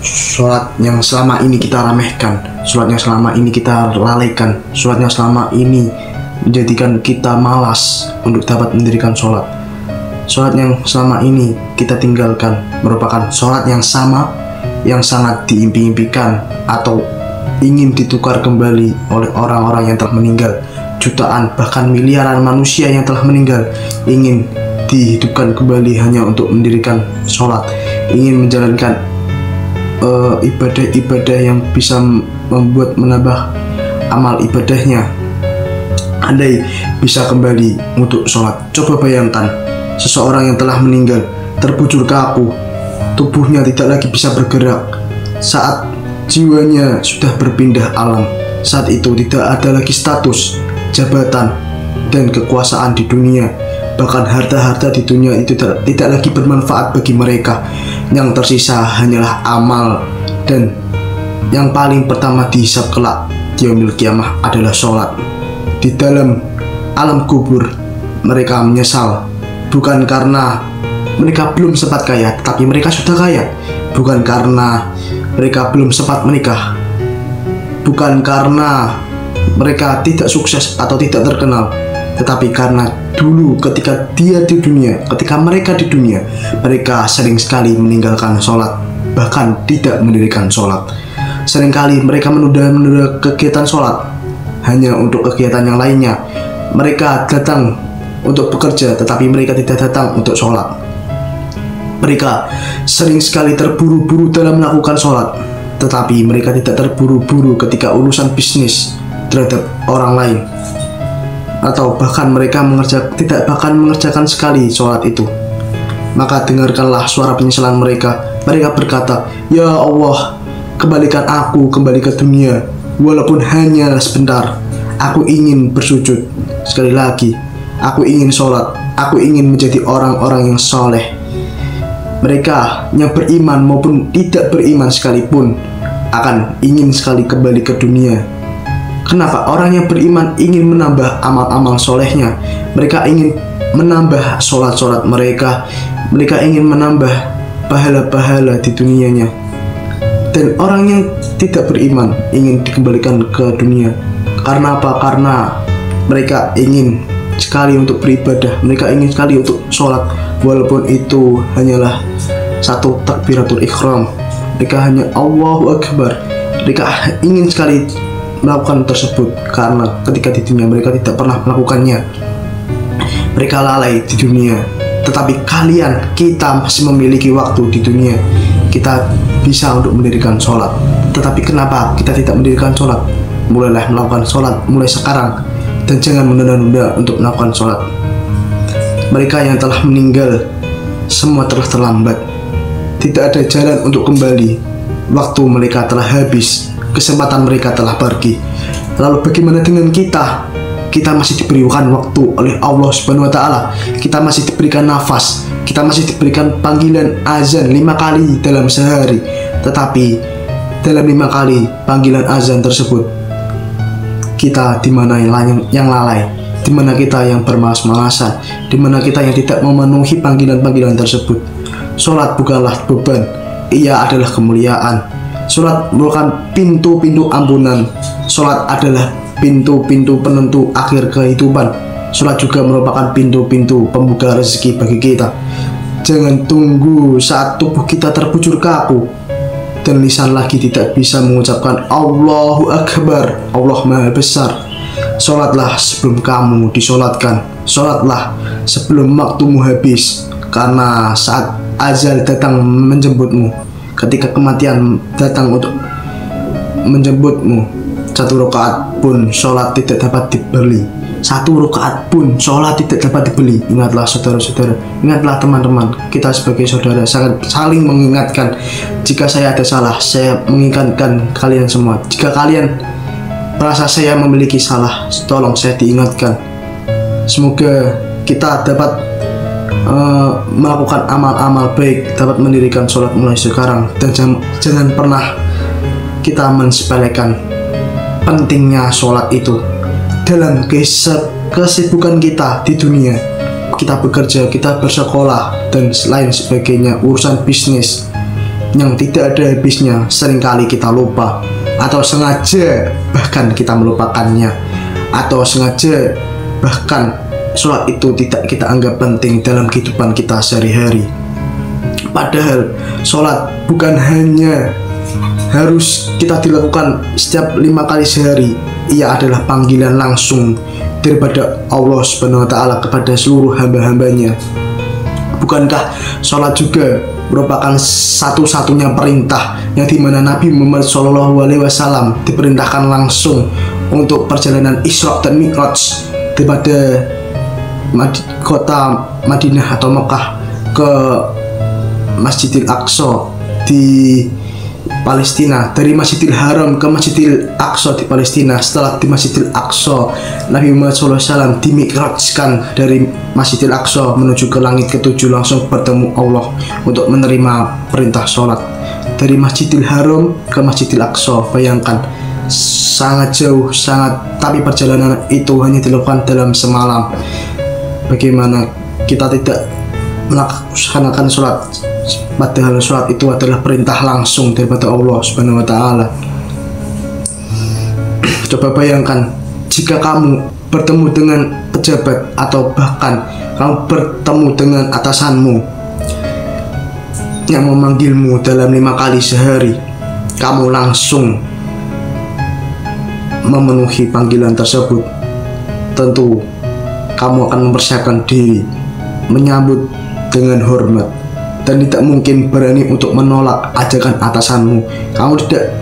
sholat yang selama ini kita ramehkan, sholat yang selama ini kita lalaikan, sholat yang selama ini menjadikan kita malas untuk dapat mendirikan sholat. Sholat yang selama ini kita tinggalkan merupakan sholat yang sama, yang sangat diimpi-impikan atau ingin ditukar kembali oleh orang-orang yang telah meninggal. Jutaan bahkan miliaran manusia yang telah meninggal ingin dihidupkan kembali hanya untuk mendirikan sholat, ingin menjalankan ibadah-ibadah yang bisa membuat menambah amal ibadahnya. Andai bisa kembali untuk sholat, coba bayangkan seseorang yang telah meninggal terbujur kaku, tubuhnya tidak lagi bisa bergerak. Saat jiwanya sudah berpindah alam, saat itu tidak ada lagi status, jabatan, dan kekuasaan di dunia. Bahkan harta-harta di dunia itu tidak lagi bermanfaat bagi mereka. Yang tersisa hanyalah amal, dan yang paling pertama dihisab kelak di yaumil qiyamah adalah sholat. Di dalam alam kubur mereka menyesal, bukan karena mereka belum sempat kaya, tapi mereka sudah kaya. Bukan karena mereka belum sempat menikah, bukan karena mereka tidak sukses atau tidak terkenal, tetapi karena dulu ketika mereka di dunia, mereka sering sekali meninggalkan sholat, bahkan tidak mendirikan sholat. Seringkali mereka menunda kegiatan sholat hanya untuk kegiatan yang lainnya. Mereka datang untuk bekerja, tetapi mereka tidak datang untuk sholat. Mereka sering sekali terburu-buru dalam melakukan sholat, tetapi mereka tidak terburu-buru ketika urusan bisnis terhadap orang lain, atau bahkan mereka tidak mengerjakan sekali sholat itu. Maka dengarkanlah suara penyesalan mereka. Mereka berkata, "Ya Allah, kembalikan aku kembali ke dunia, walaupun hanya sebentar. Aku ingin bersujud sekali lagi. Aku ingin sholat. Aku ingin menjadi orang-orang yang soleh." Mereka yang beriman maupun tidak beriman sekalipun akan ingin sekali kembali ke dunia. Kenapa? Orang yang beriman ingin menambah amal-amal solehnya. Mereka ingin menambah sholat-sholat mereka. Mereka ingin menambah pahala-pahala di dunianya. Dan orang yang tidak beriman ingin dikembalikan ke dunia. Karena apa? Karena mereka ingin sekali untuk beribadah. Mereka ingin sekali untuk sholat, walaupun itu hanyalah satu takbiratul ihram. Mereka hanya Allahu Akbar. Mereka ingin sekali melakukan tersebut, karena ketika di dunia mereka tidak pernah melakukannya. Mereka lalai di dunia. Tetapi kita masih memiliki waktu di dunia. Kita bisa untuk mendirikan sholat. Tetapi kenapa kita tidak mendirikan sholat? Mulailah melakukan sholat mulai sekarang, dan jangan menunda-nunda untuk melakukan sholat. Mereka yang telah meninggal semua telah terlambat. Tidak ada jalan untuk kembali. Waktu mereka telah habis, kesempatan mereka telah pergi. Lalu bagaimana dengan kita? Kita masih diberikan waktu oleh Allah Subhanahu wa Ta'ala. Kita masih diberikan nafas. Kita masih diberikan panggilan azan 5 kali dalam sehari. Tetapi dalam 5 kali panggilan azan tersebut, kita di mana yang lalai, di mana kita yang bermalas-malasan, di mana kita yang tidak memenuhi panggilan-panggilan tersebut. Sholat bukanlah beban, ia adalah kemuliaan. Sholat merupakan pintu-pintu ampunan. Sholat adalah pintu-pintu penentu akhir kehidupan. Sholat juga merupakan pintu-pintu pembuka rezeki bagi kita. Jangan tunggu saat tubuh kita terbujur kaku dan lisan lagi tidak bisa mengucapkan Allahu Akbar, Allah Maha Besar. Sholatlah sebelum kamu disolatkan. Sholatlah sebelum waktumu habis. Karena saat azal datang menjemputmu, ketika kematian datang untuk menjemputmu, 1 rakaat pun sholat tidak dapat dibeli. 1 rakaat pun sholat tidak dapat dibeli. Ingatlah saudara-saudara, ingatlah teman-teman, kita sebagai saudara sangat saling mengingatkan. Jika saya ada salah, saya mengingatkan kalian semua. Jika kalian merasa saya memiliki salah, tolong saya diingatkan. Semoga kita dapat melakukan amal-amal baik, dapat mendirikan sholat mulai sekarang, dan jangan pernah kita mensepelekan pentingnya sholat itu dalam kesibukan kita di dunia. Kita bekerja, kita bersekolah, dan lain sebagainya, urusan bisnis yang tidak ada habisnya. Seringkali kita lupa, atau sengaja bahkan kita melupakannya, atau sengaja bahkan sholat itu tidak kita anggap penting dalam kehidupan kita sehari-hari. Padahal sholat bukan hanya harus kita dilakukan setiap 5 kali sehari. Ia adalah panggilan langsung daripada Allah Subhanahu wa Ta'ala kepada seluruh hamba-hambanya. Bukankah sholat juga merupakan satu-satunya perintah yang dimana Nabi Muhammad SAW diperintahkan langsung untuk perjalanan Isra dan Mi'raj daripada kota Madinah atau Mekah ke Masjidil Aqsa di Palestina, dari Masjidil Haram ke Masjidil Aqsa di Palestina. Setelah di Masjidil Aqsa, Nabi Muhammad SAW dimi'rajkan dari Masjidil Aqsa menuju ke langit ke-7, langsung bertemu Allah untuk menerima perintah sholat. Dari Masjidil Haram ke Masjidil Aqsa, bayangkan, sangat jauh, tapi perjalanan itu hanya dilakukan dalam semalam. Bagaimana kita tidak melaksanakan sholat, padahal sholat itu adalah perintah langsung daripada Allah Subhanahu wa Ta'ala. Coba bayangkan jika kamu bertemu dengan pejabat, atau bahkan kamu bertemu dengan atasanmu yang memanggilmu dalam 5 kali sehari, kamu langsung memenuhi panggilan tersebut. Tentu kamu akan mempersiapkan diri, menyambut dengan hormat, dan tidak mungkin berani untuk menolak ajakan atasanmu. Kamu tidak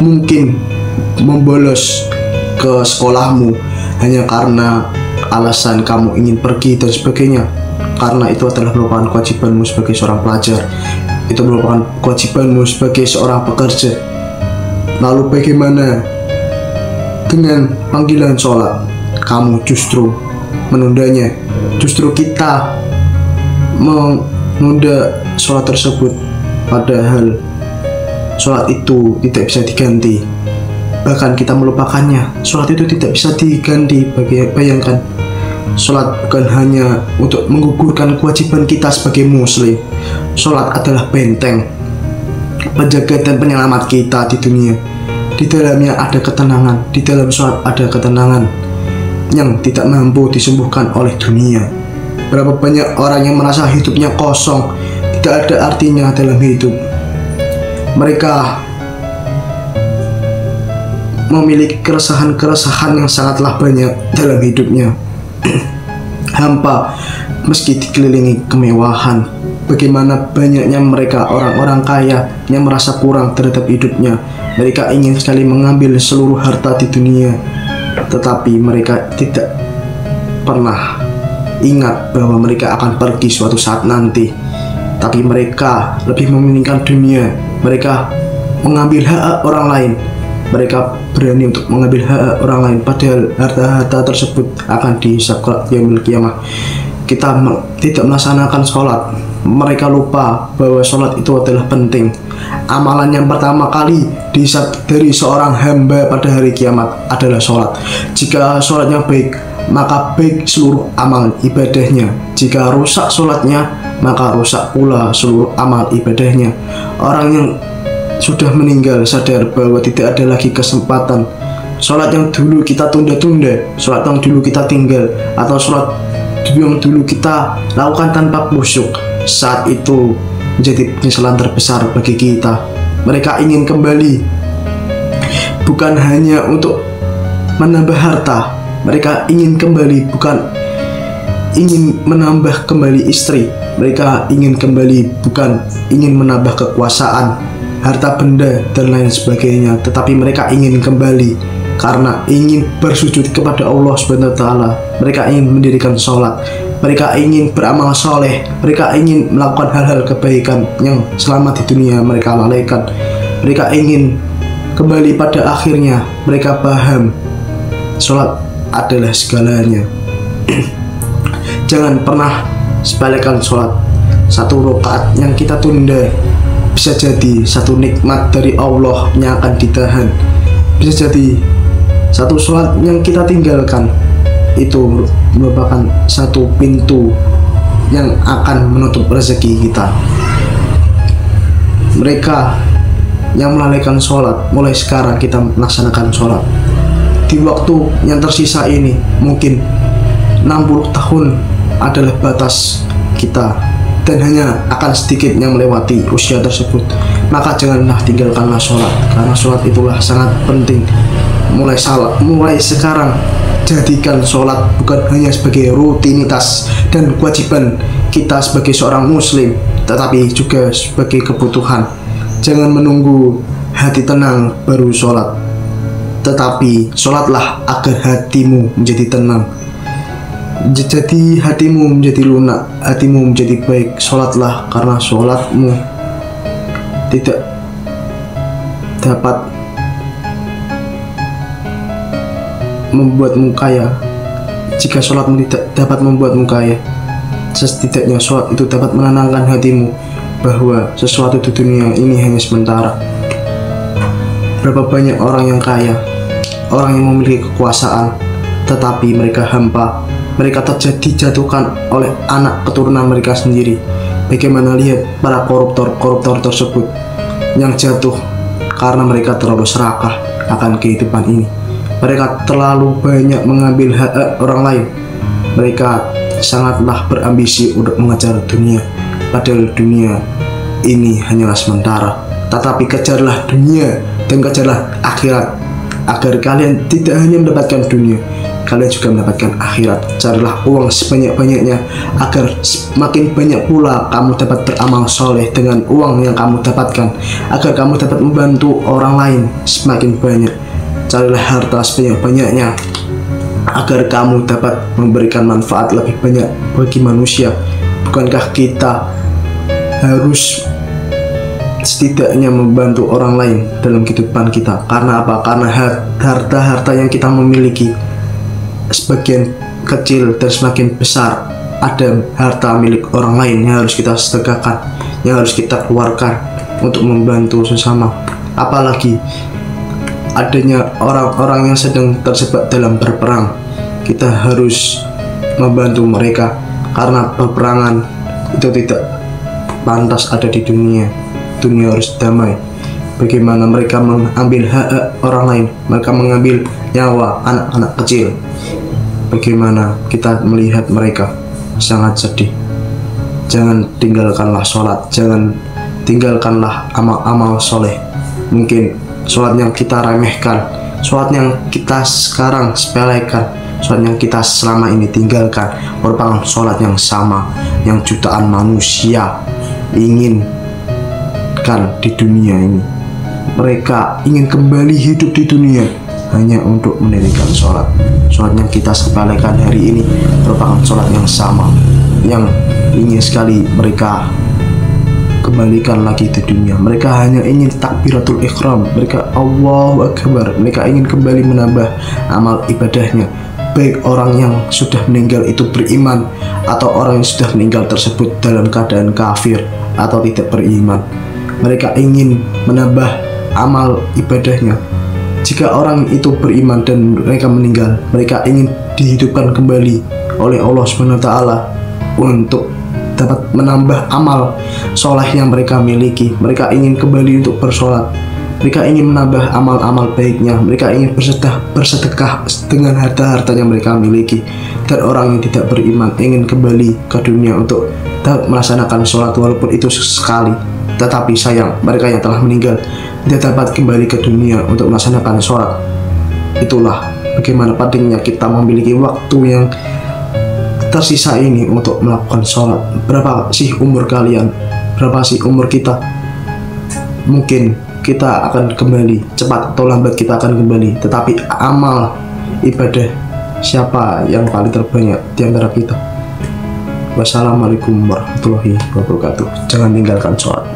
mungkin membolos ke sekolahmu hanya karena alasan kamu ingin pergi dan sebagainya, karena itu adalah merupakan kewajibanmu sebagai seorang pelajar, itu merupakan kewajibanmu sebagai seorang pekerja. Lalu bagaimana dengan panggilan sholat? Kamu justru menundanya. Justru kita menunda sholat tersebut, padahal sholat itu tidak bisa diganti. Bahkan kita melupakannya, sholat itu tidak bisa diganti. Bayangkan, sholat bukan hanya untuk menggugurkan kewajiban kita sebagai muslim. Sholat adalah benteng, penjaga dan penyelamat kita di dunia. Di dalamnya ada ketenangan, di dalam sholat ada ketenangan yang tidak mampu disembuhkan oleh dunia. Berapa banyak orang yang merasa hidupnya kosong, tidak ada artinya dalam hidup. Mereka memiliki keresahan-keresahan yang sangatlah banyak dalam hidupnya. Hampa meski dikelilingi kemewahan. Bagaimana banyaknya mereka, orang-orang kaya yang merasa kurang terhadap hidupnya. Mereka ingin sekali mengambil seluruh harta di dunia, tetapi mereka tidak pernah ingat bahwa mereka akan pergi suatu saat nanti. Tapi mereka lebih mementingkan dunia. Mereka mengambil hak orang lain. Mereka berani untuk mengambil hak orang lain, padahal harta-harta tersebut akan dihisab yaumil qiyamah. Kita tidak melaksanakan sholat. Mereka lupa bahwa sholat itu adalah penting. Amalan yang pertama kali dihisab dari seorang hamba pada hari kiamat adalah sholat. Jika sholatnya baik, maka baik seluruh amal ibadahnya. Jika rusak sholatnya, maka rusak pula seluruh amal ibadahnya. Orang yang sudah meninggal sadar bahwa tidak ada lagi kesempatan. Sholat yang dulu kita tunda-tunda, sholat yang dulu kita tinggal, atau sholat yang dulu kita lakukan tanpa khusyuk, saat itu menjadi penyesalan terbesar bagi kita. Mereka ingin kembali bukan hanya untuk menambah harta. Mereka ingin kembali bukan ingin menambah kembali istri. Mereka ingin kembali bukan ingin menambah kekuasaan, harta benda dan lain sebagainya, tetapi mereka ingin kembali karena ingin bersujud kepada Allah Subhanahu wa Ta'ala. Mereka ingin mendirikan sholat, mereka ingin beramal soleh, mereka ingin melakukan hal-hal kebaikan yang selama di dunia mereka lalaikan. Mereka ingin kembali pada akhirnya. Mereka paham sholat adalah segalanya. Jangan pernah sepelekan sholat. Satu rakaat yang kita tunda bisa jadi satu nikmat dari Allah yang akan ditahan. Bisa jadi satu sholat yang kita tinggalkan itu merupakan satu pintu yang akan menutup rezeki kita. mereka yang melalaikan sholat, mulai sekarang kita melaksanakan sholat. Di waktu yang tersisa ini, mungkin 60 tahun adalah batas kita, dan hanya akan sedikit yang melewati usia tersebut. Maka janganlah tinggalkanlah sholat, karena sholat itulah sangat penting. Mulai sekarang, jadikan sholat bukan hanya sebagai rutinitas dan kewajiban kita sebagai seorang muslim, tetapi juga sebagai kebutuhan. Jangan menunggu hati tenang baru sholat, tetapi sholatlah agar hatimu menjadi tenang. Jadi hatimu menjadi lunak, hatimu menjadi baik. Sholatlah, karena sholatmu tidak dapat membuatmu kaya. Jika sholatmu tidak dapat membuatmu kaya, setidaknya sholat itu dapat menenangkan hatimu bahwa sesuatu di dunia ini hanya sementara. Berapa banyak orang yang kaya, orang yang memiliki kekuasaan, tetapi mereka hampa. Mereka dijatuhkan oleh anak keturunan mereka sendiri. Bagaimana lihat para koruptor tersebut yang jatuh karena mereka terlalu serakah akan kehidupan ini. Mereka terlalu banyak mengambil hak orang lain. Mereka sangatlah berambisi untuk mengejar dunia, padahal dunia ini hanyalah sementara. Tetapi kejarlah dunia dan kejarlah akhirat, agar kalian tidak hanya mendapatkan dunia, kalian juga mendapatkan akhirat. Carilah uang sebanyak-banyaknya, agar semakin banyak pula kamu dapat beramal soleh dengan uang yang kamu dapatkan, agar kamu dapat membantu orang lain semakin banyak. Carilah harta sebanyak-banyaknya, agar kamu dapat memberikan manfaat lebih banyak bagi manusia. Bukankah kita harus setidaknya membantu orang lain dalam kehidupan kita? Karena apa? Karena harta-harta yang kita memiliki sebagian kecil dan semakin besar ada harta milik orang lain yang harus kita sedekahkan, yang harus kita keluarkan untuk membantu sesama. Apalagi adanya orang-orang yang sedang terjebak dalam berperang, kita harus membantu mereka, karena peperangan itu tidak pantas ada di dunia. Dunia harus damai. Bagaimana mereka mengambil hak orang lain, mereka mengambil nyawa anak-anak kecil. Bagaimana kita melihat mereka, sangat sedih. Jangan tinggalkanlah sholat, jangan tinggalkanlah amal-amal soleh. Mungkin sholat yang kita remehkan, sholat yang kita sekarang sepelekan, sholat yang kita selama ini tinggalkan, merupakan sholat yang sama yang jutaan manusia inginkan di dunia ini. Mereka ingin kembali hidup di dunia hanya untuk mendirikan sholat. Sholat yang kita sepelekan hari ini merupakan sholat yang sama yang ingin sekali mereka kembalikan lagi di dunia. Mereka hanya ingin takbiratul ihram, mereka Allahu Akbar, mereka ingin kembali menambah amal ibadahnya. Baik orang yang sudah meninggal itu beriman, atau orang yang sudah meninggal tersebut dalam keadaan kafir atau tidak beriman, mereka ingin menambah amal ibadahnya. Jika orang itu beriman dan mereka meninggal, mereka ingin dihidupkan kembali oleh Allah SWT untuk dapat menambah amal soleh yang mereka miliki. Mereka ingin kembali untuk bersolat, mereka ingin menambah amal-amal baiknya, mereka ingin bersedekah dengan harta-harta yang mereka miliki. Dan orang yang tidak beriman ingin kembali ke dunia untuk dapat melaksanakan sholat, walaupun itu sekali. Tetapi sayang, mereka yang telah meninggal tidak dapat kembali ke dunia untuk melaksanakan sholat. Itulah bagaimana pentingnya kita memiliki waktu yang tersisa ini untuk melakukan sholat. Berapa sih umur kalian? Berapa sih umur kita? Mungkin kita akan kembali, cepat atau lambat kita akan kembali. Tetapi amal ibadah, siapa yang paling terbanyak di antara kita? Wassalamualaikum warahmatullahi wabarakatuh. Jangan tinggalkan sholat.